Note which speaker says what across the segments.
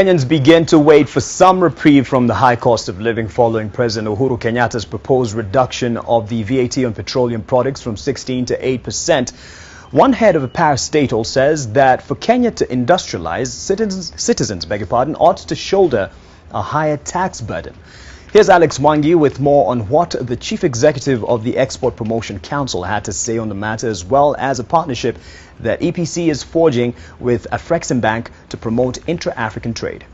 Speaker 1: Kenyans begin to wait for some reprieve from the high cost of living following President Uhuru Kenyatta's proposed reduction of the VAT on petroleum products from 16 to 8%. One head of a parastatal says that for Kenya to industrialize, citizens ought to shoulder a higher tax burden. Here's Alex Mwangi with more on what the chief executive of the Export Promotion Council had to say on the matter, as well as a partnership that EPC is forging with Afreximbank to promote intra-African trade.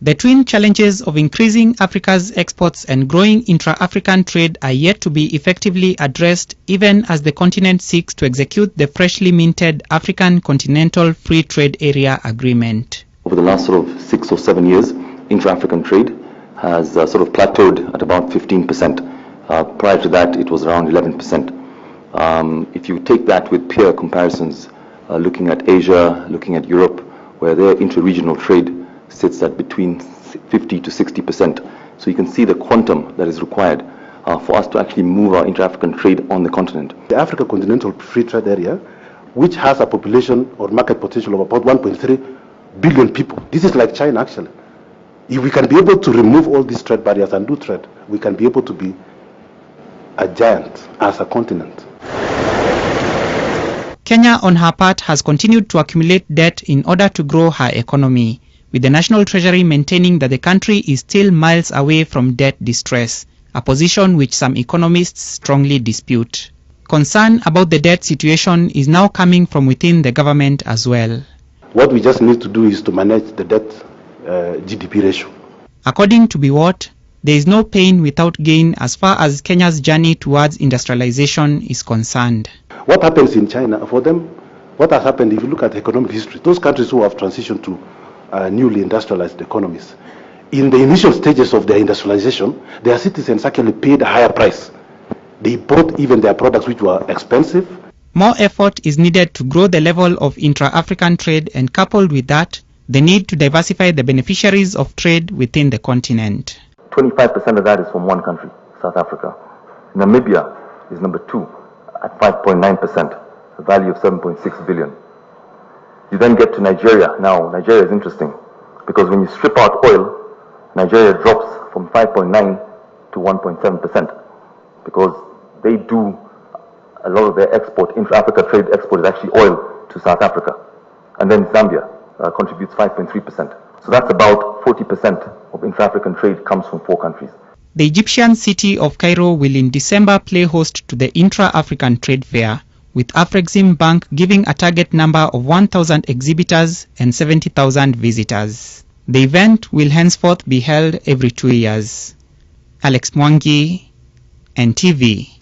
Speaker 2: The twin challenges of increasing Africa's exports and growing intra-African trade are yet to be effectively addressed, even as the continent seeks to execute the freshly minted African Continental Free Trade Area Agreement.
Speaker 3: Over the last sort of 6 or 7 years, intra-African trade has sort of plateaued at about 15%. Prior to that, it was around 11%. If you take that with peer comparisons, looking at Asia, looking at Europe, where their inter-regional trade sits at between 50 to 60%. So you can see the quantum that is required for us to actually move our intra-African trade on the continent.
Speaker 4: The African Continental Free Trade Area, which has a population or market potential of about 1.3 billion people. This is like China, actually. If we can be able to remove all these trade barriers and do trade, we can be able to be a giant as a continent.
Speaker 2: Kenya, on her part, has continued to accumulate debt in order to grow her economy, with the National Treasury maintaining that the country is still miles away from debt distress, a position which some economists strongly dispute. Concern about the debt situation is now coming from within the government as well.
Speaker 4: What we just need to do is to manage the debt GDP ratio.
Speaker 2: According to Biwott, there is no pain without gain as far as Kenya's journey towards industrialization is concerned.
Speaker 4: What happens in China, for them, what has happened, if you look at economic history, those countries who have transitioned to newly industrialized economies, in the initial stages of their industrialization, their citizens actually paid a higher price. They bought even their products which were expensive.
Speaker 2: More effort is needed to grow the level of intra-African trade, and coupled with that, the need to diversify the beneficiaries of trade within the continent.
Speaker 3: 25% of that is from one country, South Africa. Namibia is number 2 at 5.9%, a value of 7.6 billion. You then get to Nigeria. Now, Nigeria is interesting because when you strip out oil, Nigeria drops from 5.9 to 1.7% because they do a lot of their export, intra-Africa trade export is actually oil to South Africa. And then Zambia contributes 5.3%. So that's about 40% of intra-African trade comes from 4 countries.
Speaker 2: The Egyptian city of Cairo will in December play host to the Intra-African Trade Fair, with Afreximbank giving a target number of 1,000 exhibitors and 70,000 visitors. The event will henceforth be held every 2 years. Alex Mwangi, NTV.